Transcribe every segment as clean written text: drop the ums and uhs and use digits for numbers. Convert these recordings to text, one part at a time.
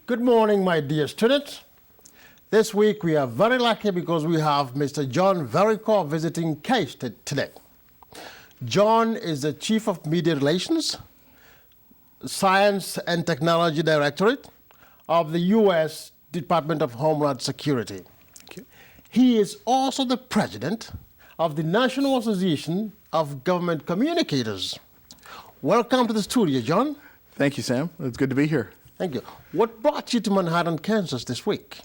Good morning, my dear students. This week we are very lucky because we have Mr. John Verrico visiting K-State today. John is the Chief of Media Relations, Science and Technology Directorate of the U.S. Department of Homeland Security. He is also the President of the National Association of Government Communicators. Welcome to the studio, John. Thank you, Sam. It's good to be here. Thank you. What brought you to Manhattan, Kansas this week?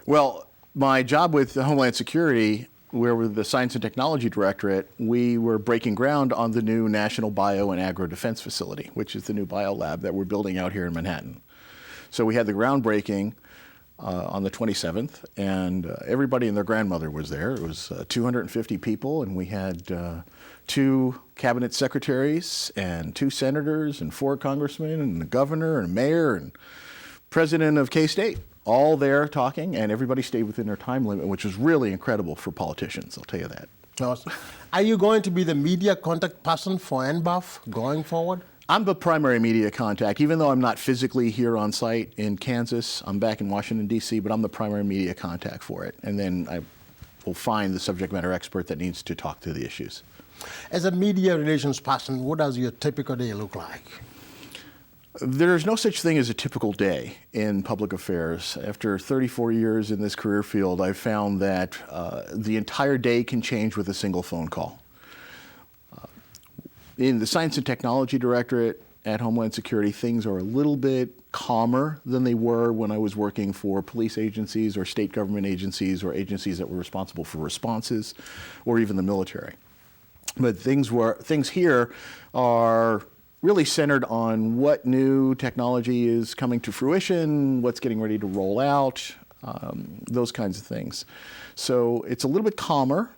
Well, my job with Homeland Security, where we're the Science and Technology Directorate, we were breaking ground on the new National Bio and Agro Defense Facility, which is the new bio lab that we're building out here in Manhattan. So we had the groundbreaking on the 27th, and everybody and their grandmother was there. It was 250 people, and we had 2 cabinet secretaries and 2 senators and 4 congressmen and the governor and mayor and president of K-State, all there talking, and everybody stayed within their time limit, which was really incredible for politicians, I'll tell you that. Awesome. Are you going to be the media contact person for NBAF going forward? I'm the primary media contact, even though I'm not physically here on site in Kansas. I'm back in Washington, D.C., but I'm the primary media contact for it. And then I will find the subject matter expert that needs to talk to the issues. As a media relations person, what does your typical day look like? There's no such thing as a typical day in public affairs. After 34 years in this career field, I've found that the entire day can change with a single phone call. In the Science and Technology Directorate at Homeland Security, things are a little bit calmer than they were when I was working for police agencies or state government agencies or agencies that were responsible for responses or even the military. But things here are really centered on what new technology is coming to fruition, what's getting ready to roll out, those kinds of things. So it's a little bit calmer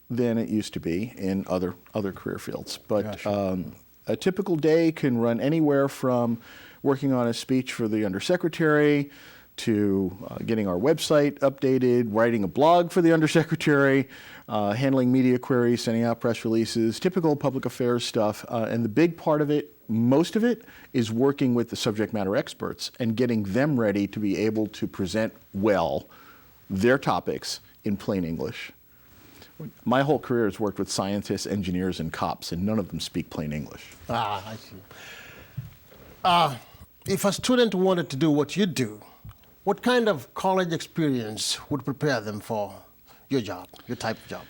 than it used to be in other career fields. But a typical day can run anywhere from working on a speech for the undersecretary to getting our website updated, writing a blog for the undersecretary, handling media queries, sending out press releases, typical public affairs stuff. And the big part of it, most of it, is working with the subject matter experts and getting them ready to be able to present well their topics in plain English. My whole career has worked with scientists, engineers, and cops, and none of them speak plain English. I see. If a student wanted to do what you do, what kind of college experience would prepare them for your job, your type of job?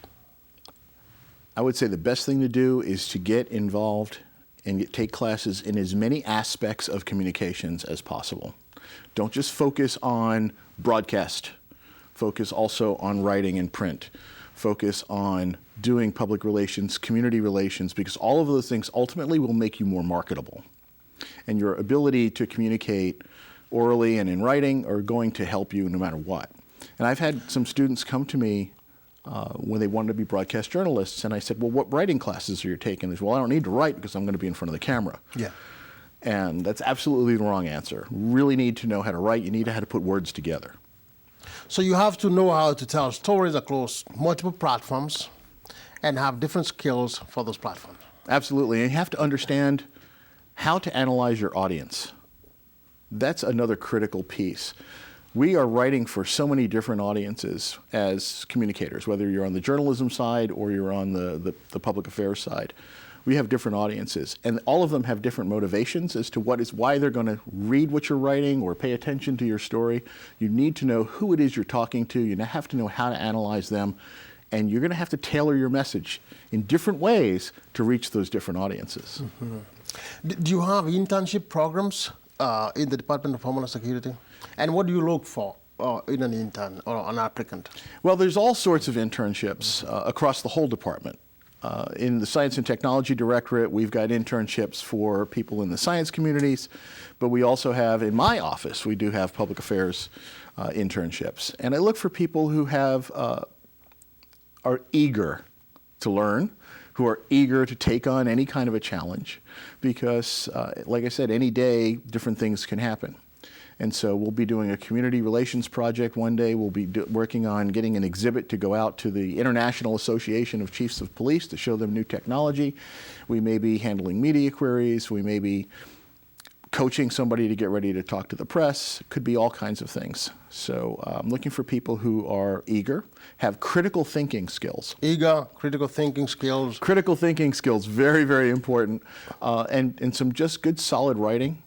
I would say the best thing to do is to get involved and take classes in as many aspects of communications as possible. Don't just focus on broadcast. Focus also on writing and print. Focus on doing public relations, community relations, because all of those things ultimately will make you more marketable. And your ability to communicate orally and in writing are going to help you no matter what. And I've had some students come to me when they wanted to be broadcast journalists, and I said, well, what writing classes are you taking? They said, well, I don't need to write because I'm going to be in front of the camera. Yeah. And that's absolutely the wrong answer. You really need to know how to write. You need to know how to put words together. So you have to know how to tell stories across multiple platforms and have different skills for those platforms. Absolutely. And you have to understand how to analyze your audience. That's another critical piece. We are writing for so many different audiences as communicators, whether you're on the journalism side or you're on the public affairs side. We have different audiences, and all of them have different motivations as to why they're going to read what you're writing or pay attention to your story. You need to know who it is you're talking to. You have to know how to analyze them, and you're going to have to tailor your message in different ways to reach those different audiences. Mm-hmm. Do you have internship programs in the Department of Homeland Security? And what do you look for in an intern or an applicant? Well, there's all sorts of internships across the whole department. In the Science and Technology Directorate, we've got internships for people in the science communities, but we also have, in my office, we do have public affairs internships. And I look for people who are eager to learn, who are eager to take on any kind of a challenge, because, like I said, any day, different things can happen. And so we'll be doing a community relations project one day. We'll be working on getting an exhibit to go out to the International Association of Chiefs of Police to show them new technology. We may be handling media queries. We may be coaching somebody to get ready to talk to the press. It could be all kinds of things. So I'm looking for people who are eager, have critical thinking skills. Eager, critical thinking skills. Critical thinking skills, very, very important. And some just good solid writing.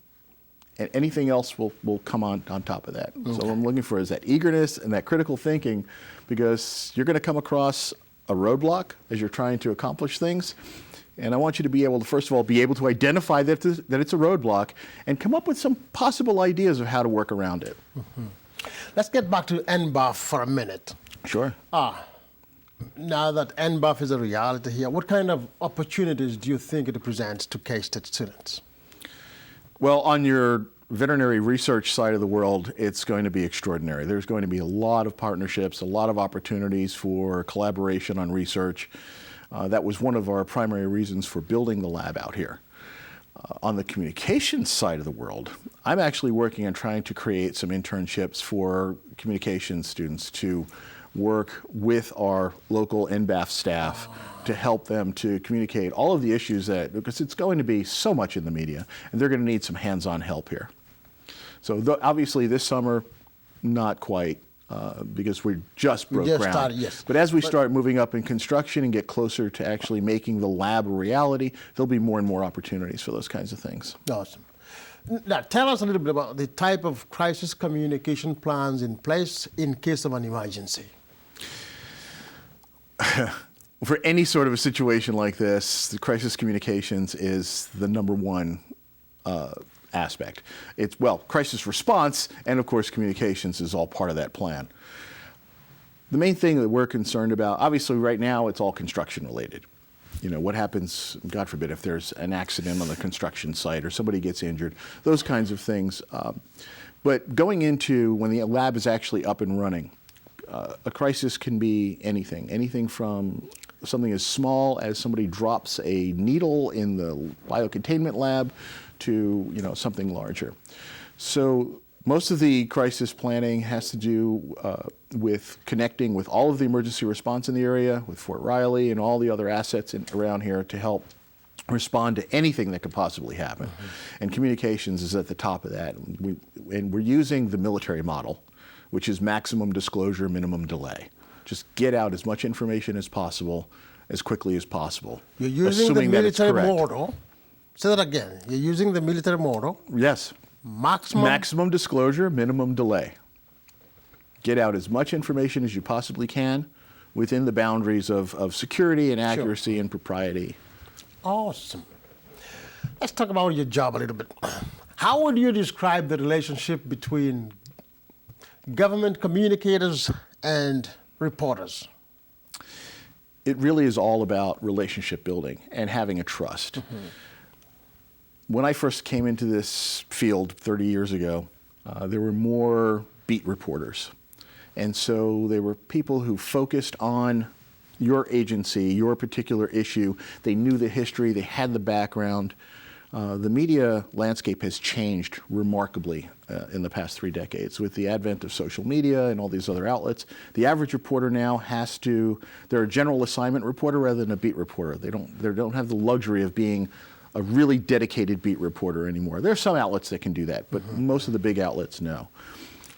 And anything else will come on top of that. Okay. So what I'm looking for is that eagerness and that critical thinking, because you're going to come across a roadblock as you're trying to accomplish things. And I want you to be able to, first of all, be able to identify that it's a roadblock and come up with some possible ideas of how to work around it. Mm-hmm. Let's get back to NBAF for a minute. Sure. Now that NBAF is a reality here, what kind of opportunities do you think it presents to K-State students? Well, on your veterinary research side of the world, it's going to be extraordinary. There's going to be a lot of partnerships, a lot of opportunities for collaboration on research. That was one of our primary reasons for building the lab out here. On the communications side of the world, I'm actually working on trying to create some internships for communications students to work with our local NBAF staff to help them to communicate all of the issues because it's going to be so much in the media, and they're going to need some hands-on help here. So obviously this summer, not quite, because we just broke ground. Started, yes. But as we start moving up in construction and get closer to actually making the lab a reality, there'll be more and more opportunities for those kinds of things. Awesome. Now, tell us a little bit about the type of crisis communication plans in place in case of an emergency. For any sort of a situation like this, the crisis communications is the number one aspect. It's, crisis response and, of course, communications is all part of that plan. The main thing that we're concerned about, obviously right now, it's all construction related. You know, what happens, God forbid, if there's an accident on the construction site or somebody gets injured, those kinds of things. But going into when the lab is actually up and running, a crisis can be anything from something as small as somebody drops a needle in the biocontainment lab to, something larger. So most of the crisis planning has to do with connecting with all of the emergency response in the area, with Fort Riley and all the other assets around here to help respond to anything that could possibly happen. Mm-hmm. And communications is at the top of that. And we're using the military model, which is maximum disclosure, minimum delay. Just get out as much information as possible, as quickly as possible. You're using the military model. Say that again. You're using the military model. Yes. Maximum disclosure, minimum delay. Get out as much information as you possibly can within the boundaries of security and accuracy and propriety. Awesome. Let's talk about your job a little bit. How would you describe the relationship between government communicators and reporters? It really is all about relationship building and having a trust. Mm-hmm. When I first came into this field 30 years ago, there were more beat reporters. And so they were people who focused on your agency, your particular issue. They knew the history, they had the background. The media landscape has changed remarkably in the past 3 decades with the advent of social media and all these other outlets. The average reporter now they're a general assignment reporter rather than a beat reporter. They don't have the luxury of being a really dedicated beat reporter anymore. There are some outlets that can do that, but most of the big outlets no.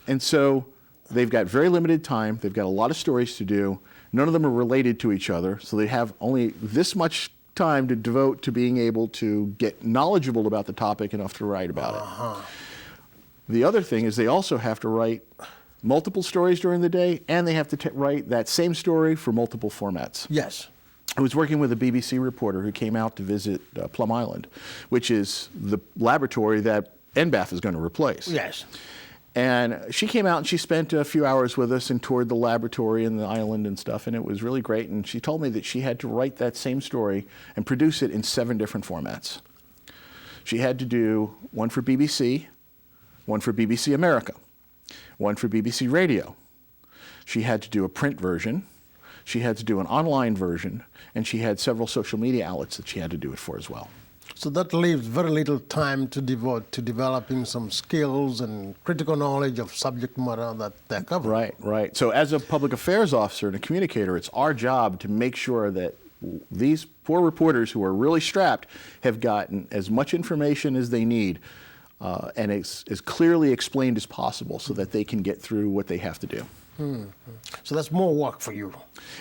And so they've got very limited time. They've got a lot of stories to do. None of them are related to each other, so they have only this much time to devote to being able to get knowledgeable about the topic enough to write about it. The other thing is they also have to write multiple stories during the day, and they have to write that same story for multiple formats. Yes. I was working with a BBC reporter who came out to visit Plum Island, which is the laboratory that NBAF is going to replace. Yes. And she came out and she spent a few hours with us and toured the laboratory and the island and stuff, and it was really great. And she told me that she had to write that same story and produce it in 7 different formats. She had to do one for BBC, one for BBC America, one for BBC Radio. She had to do a print version. She had to do an online version, and she had several social media outlets that she had to do it for as well. So that leaves very little time to devote to developing some skills and critical knowledge of subject matter that they're covering. Right. So as a public affairs officer and a communicator, it's our job to make sure that these poor reporters who are really strapped have gotten as much information as they need and it's as clearly explained as possible so that they can get through what they have to do. So that's more work for you.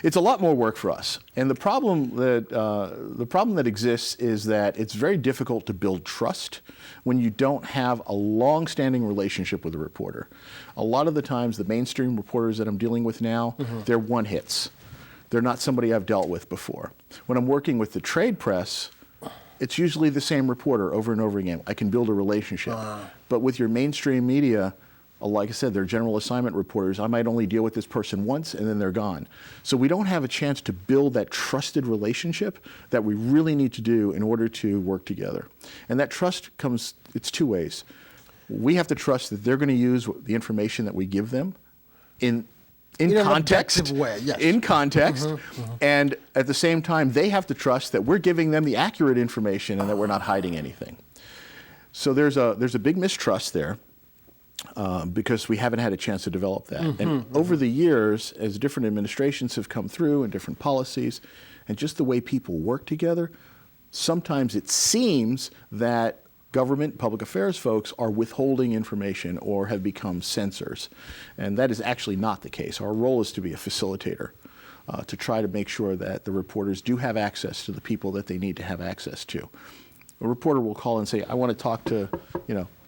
It's a lot more work for us, and the problem that exists is that it's very difficult to build trust when you don't have a long-standing relationship with a reporter. A lot of the times, the mainstream reporters that I'm dealing with now, they're one-hits. They're not somebody I've dealt with before. When I'm working with the trade press, it's usually the same reporter over and over again. I can build a relationship. But with your mainstream media, like I said, they're general assignment reporters. I might only deal with this person once and then they're gone. So we don't have a chance to build that trusted relationship that we really need to do in order to work together. And that trust comes, it's two ways. We have to trust that they're going to use the information that we give them in context, way, yes. in context, and at the same time, they have to trust that we're giving them the accurate information and that we're not hiding anything. So there's a big mistrust there. Because we haven't had a chance to develop that. And over the years, as different administrations have come through and different policies, and just the way people work together, sometimes it seems that government, public affairs folks are withholding information or have become censors. And that is actually not the case. Our role is to be a facilitator, to try to make sure that the reporters do have access to the people that they need to have access to. A reporter will call and say, I want to talk to,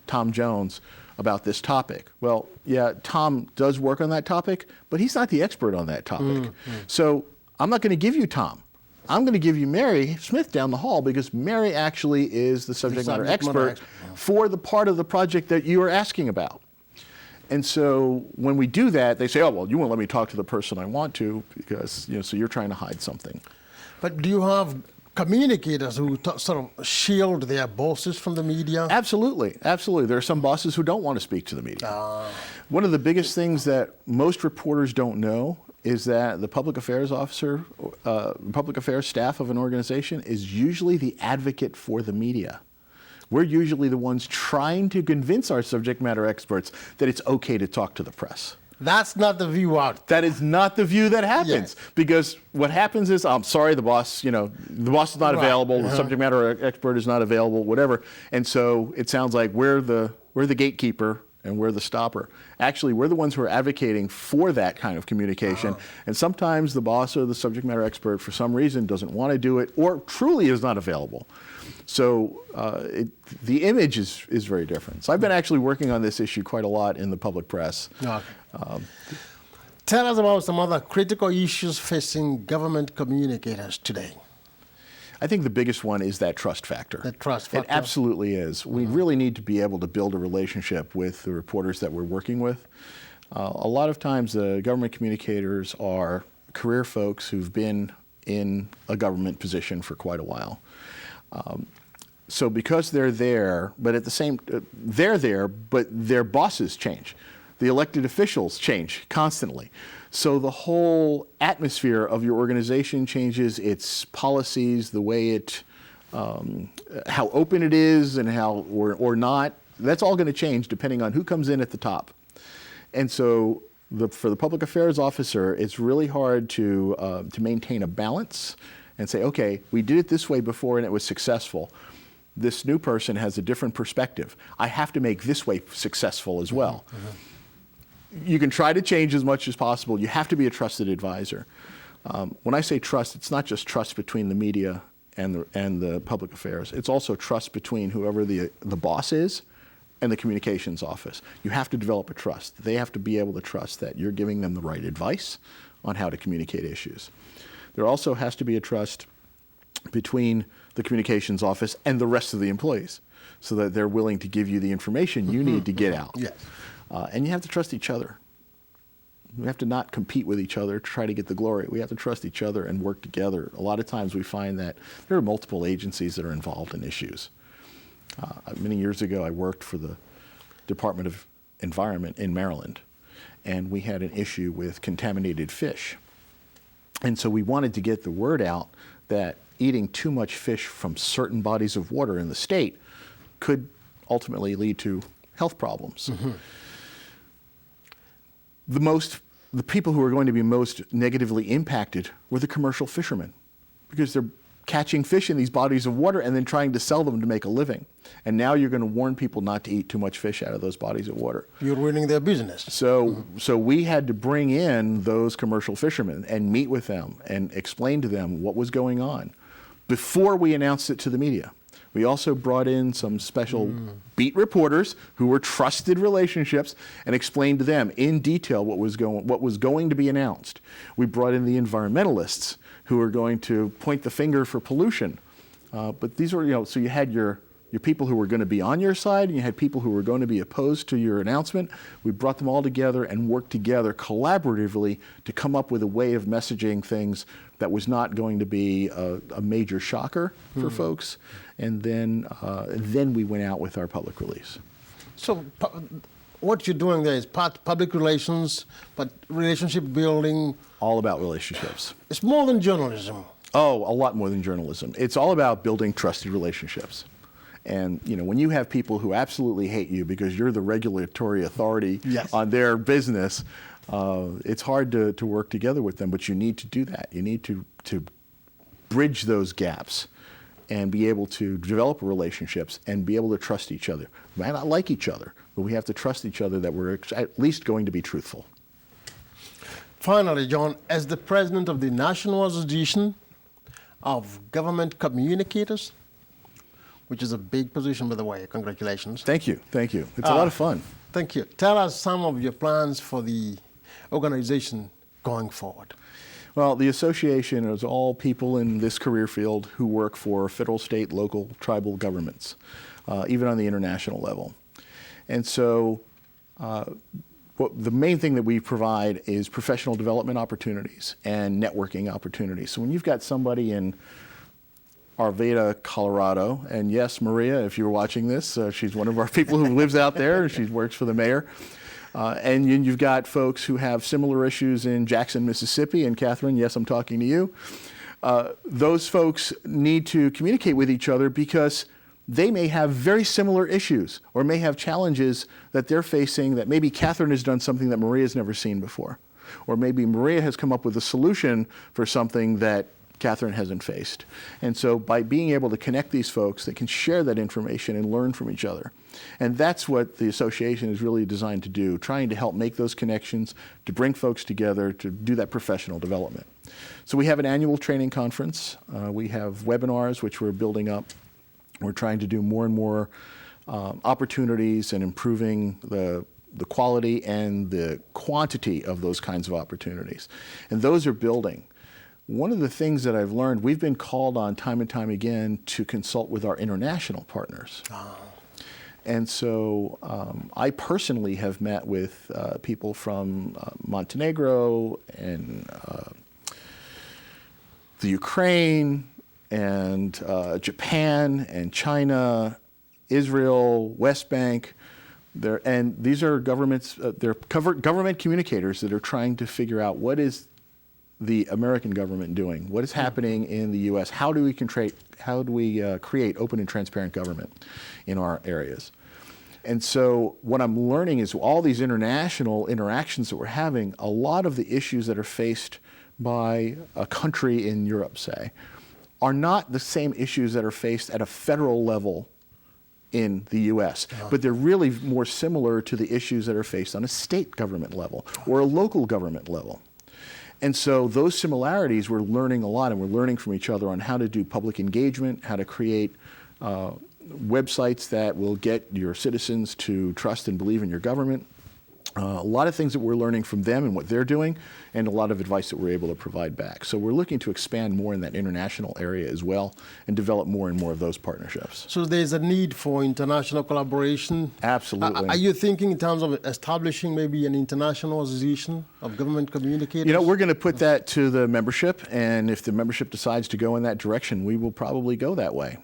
Tom Jones about this topic. Well, yeah, Tom does work on that topic, but he's not the expert on that topic. So I'm not going to give you Tom. I'm going to give you Mary Smith down the hall because Mary actually is the subject matter expert for the part of the project that you are asking about. And so when we do that, they say, oh, well, you won't let me talk to the person I want to because, so you're trying to hide something. But do you have communicators who sort of shield their bosses from the media? Absolutely, absolutely. There are some bosses who don't want to speak to the media. One of the biggest things that most reporters don't know is that the public affairs officer, public affairs staff of an organization is usually the advocate for the media. We're usually the ones trying to convince our subject matter experts that it's okay to talk to the press. That's not the view out. That is not the view that happens. Yes. Because what happens is, I'm sorry, the boss, the boss is not available, the subject matter expert is not available, whatever. And so it sounds like we're the gatekeeper and we're the stopper. Actually, we're the ones who are advocating for that kind of communication. And sometimes the boss or the subject matter expert, for some reason, doesn't want to do it or truly is not available. So the image is very different. So I've been actually working on this issue quite a lot in the public press. Tell us about some other critical issues facing government communicators today. I think the biggest one is that trust factor. The trust factor? It absolutely is. We really need to be able to build a relationship with the reporters that we're working with. A lot of times the government communicators are career folks who've been in a government position for quite a while. So because they're there, but at the same, they're there, but their bosses change. The elected officials change constantly. So the whole atmosphere of your organization changes, its policies, the way it, how open it is and how, or not, that's all going to change depending on who comes in at the top. And so for the public affairs officer, it's really hard to maintain a balance and say, okay, we did it this way before and it was successful. This new person has a different perspective. I have to make this way successful as well. You can try to change as much as possible. You have to be a trusted advisor. When I say trust, it's not just trust between the media and the public affairs. It's also trust between whoever the boss is and the communications office. You have to develop a trust. They have to be able to trust that you're giving them the right advice on how to communicate issues. There also has to be a trust between the communications office and the rest of the employees so that they're willing to give you the information you need to get out. Yes. And you have to trust each other. We have to not compete with each other to try to get the glory. We have to trust each other and work together. A lot of times we find that there are multiple agencies that are involved in issues. Many years ago, I worked for the Department of Environment in Maryland, and we had an issue with contaminated fish. And so we wanted to get the word out that eating too much fish from certain bodies of water in the state could ultimately lead to health problems. The people who are going to be most negatively impacted were the commercial fishermen, because catching fish in these bodies of water and then trying to sell them to make a living. And now you're going to warn people not to eat too much fish out of those bodies of water. You're ruining their business. So we had to bring in those commercial fishermen and meet with them and explain to them what was going on before we announced it to the media. We also brought in some special beat reporters who were trusted relationships and explained to them in detail what was going to be announced. We brought in the environmentalists who are going to point the finger for pollution. But these were, so you had your people who were going to be on your side, and you had people who were going to be opposed to your announcement. We brought them all together and worked together collaboratively to come up with a way of messaging things that was not going to be a major shocker for folks. And then we went out with our public release. So what you're doing there is public relations, but relationship building. All about relationships. It's more than journalism. Oh, a lot more than journalism. It's all about building trusted relationships. And when you have people who absolutely hate you because you're the regulatory authority on their business, it's hard to work together with them, but you need to do that. You need to bridge those gaps and be able to develop relationships and be able to trust each other. We might not like each other, but we have to trust each other that we're at least going to be truthful. Finally, John, as the president of the National Association of Government Communicators, which is a big position, by the way, congratulations. Thank you, thank you. It's a lot of fun. Thank you. Tell us some of your plans for the organization going forward. Well, the association is all people in this career field who work for federal, state, local, tribal governments, even on the international level. And so the main thing that we provide is professional development opportunities and networking opportunities. So when you've got somebody in Arvada, Colorado, and yes, Maria, if you're watching this, she's one of our people who lives out there. She works for the mayor. And you've got folks who have similar issues in Jackson, Mississippi, and Catherine, yes, I'm talking to you. Those folks need to communicate with each other because they may have very similar issues or may have challenges that they're facing that maybe Catherine has done something that Maria's never seen before. Or maybe Maria has come up with a solution for something that Catherine hasn't faced. And so by being able to connect these folks, they can share that information and learn from each other. And that's what the association is really designed to do, trying to help make those connections, to bring folks together, to do that professional development. So we have an annual training conference. We have webinars, which we're building up. We're trying to do more and more opportunities and improving the quality and the quantity of those kinds of opportunities. And those are building. One of the things that I've learned, we've been called on time and time again to consult with our international partners. And so I personally have met with people from Montenegro and the Ukraine and Japan and China, Israel, West Bank. And these are governments, they're government communicators that are trying to figure out what is the American government doing? What is happening in the U.S.? How do we create open and transparent government in our areas? And so what I'm learning is all these international interactions that we're having, a lot of the issues that are faced by a country in Europe, say, are not the same issues that are faced at a federal level in the U.S., but they're really more similar to the issues that are faced on a state government level or a local government level. And so those similarities, we're learning a lot, and we're learning from each other on how to do public engagement, how to create websites that will get your citizens to trust and believe in your government. A lot of things that we're learning from them and what they're doing, and a lot of advice that we're able to provide back. So we're looking to expand more in that international area as well and develop more and more of those partnerships. So there's a need for international collaboration? Absolutely. Are you thinking in terms of establishing maybe an international association of government communicators? We're going to put that to the membership, and if the membership decides to go in that direction, we will probably go that way.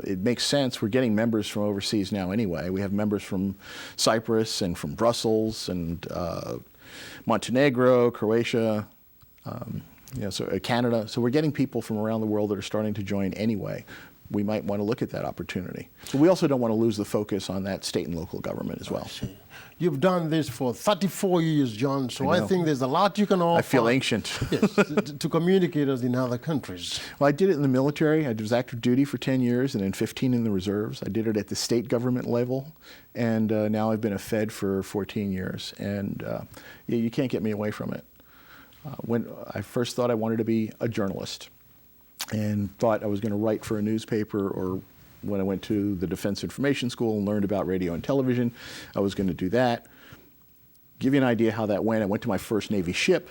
It makes sense. We're getting members from overseas now anyway. We have members from Cyprus and from Brussels and Montenegro, Croatia, so Canada. So we're getting people from around the world that are starting to join anyway. we might want to look at that opportunity. But we also don't want to lose the focus on that state and local government as well. You've done this for 34 years, John, so I think there's a lot you can offer. I feel ancient. Yes, to communicators in other countries. Well, I did it in the military. I was active duty for 10 years and then 15 in the reserves. I did it at the state government level, and now I've been a Fed for 14 years. And yeah, you can't get me away from it. When I first thought I wanted to be a journalist and thought I was going to write for a newspaper, or when I went to the Defense Information School and learned about radio and television, I was going to do that. Give you an idea how that went. I went to my first Navy ship.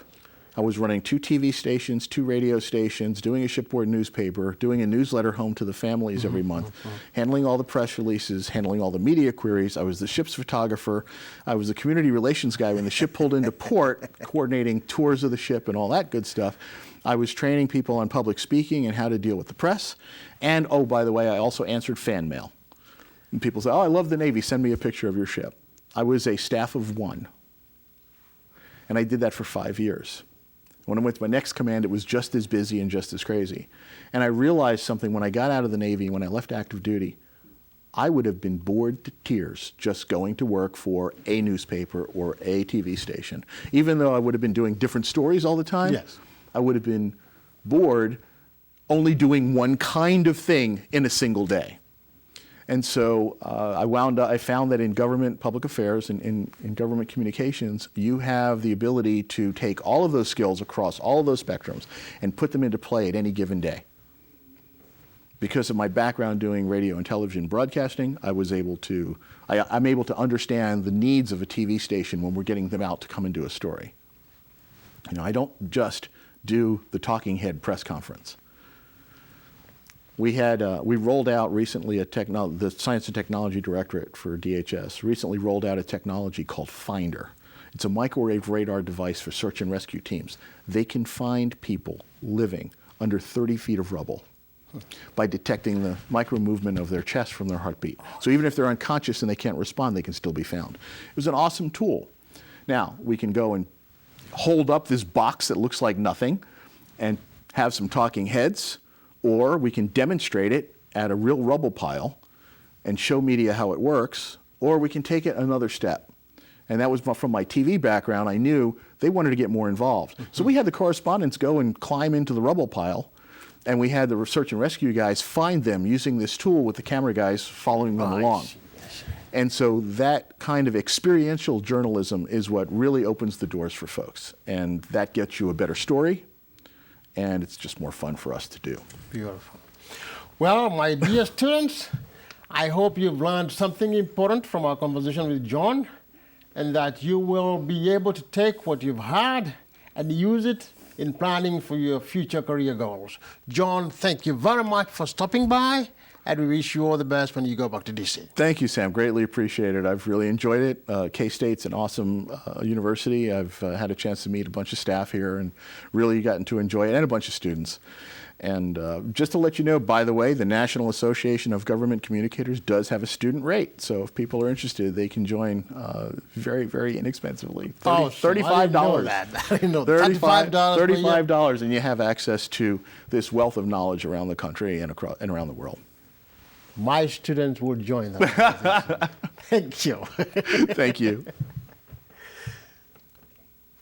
I was running 2 TV stations, 2 radio stations, doing a shipboard newspaper, doing a newsletter home to the families every month, handling all the press releases, handling all the media queries. I was the ship's photographer. I was the community relations guy when the ship pulled into port, coordinating tours of the ship and all that good stuff. I was training people on public speaking and how to deal with the press. And, oh, by the way, I also answered fan mail. And people say, oh, I love the Navy. Send me a picture of your ship. I was a staff of 1. And I did that for 5 years. When I went to my next command, it was just as busy and just as crazy. And I realized something when I got out of the Navy, when I left active duty, I would have been bored to tears just going to work for a newspaper or a TV station. Even though I would have been doing different stories all the time, yes, I would have been bored only doing one kind of thing in a single day. And so I found that in government public affairs and in government communications, you have the ability to take all of those skills across all of those spectrums and put them into play at any given day. Because of my background doing radio and television broadcasting, I'm able to understand the needs of a TV station when we're getting them out to come and do a story. You know, I don't just do the talking head press conference. We rolled out recently the Science and Technology Directorate for DHS recently rolled out a technology called Finder. It's a microwave radar device for search and rescue teams. They can find people living under 30 feet of rubble by detecting the micro movement of their chest from their heartbeat. So even if they're unconscious and they can't respond, they can still be found. It was an awesome tool. Now, we can go and hold up this box that looks like nothing and have some talking heads, or we can demonstrate it at a real rubble pile and show media how it works, or we can take it another step. And that was from my TV background. I knew they wanted to get more involved. So we had the correspondents go and climb into the rubble pile, and we had the research and rescue guys find them using this tool with the camera guys following them along. And so that kind of experiential journalism is what really opens the doors for folks. And that gets you a better story, and it's just more fun for us to do. Beautiful. Well, my dear students, I hope you've learned something important from our conversation with John, and that you will be able to take what you've heard and use it in planning for your future career goals. John, thank you very much for stopping by, and we wish you all the best when you go back to DC. Thank you, Sam. Greatly appreciate it. I've really enjoyed it. K-State's an awesome university. I've had a chance to meet a bunch of staff here and really gotten to enjoy it, and a bunch of students. And just to let you know, by the way, the National Association of Government Communicators does have a student rate. So if people are interested, they can join very, very inexpensively. $35. I didn't know that. I didn't know $35. $35, and you have access to this wealth of knowledge around the country and around the world. My students will join them. Thank you. Thank you.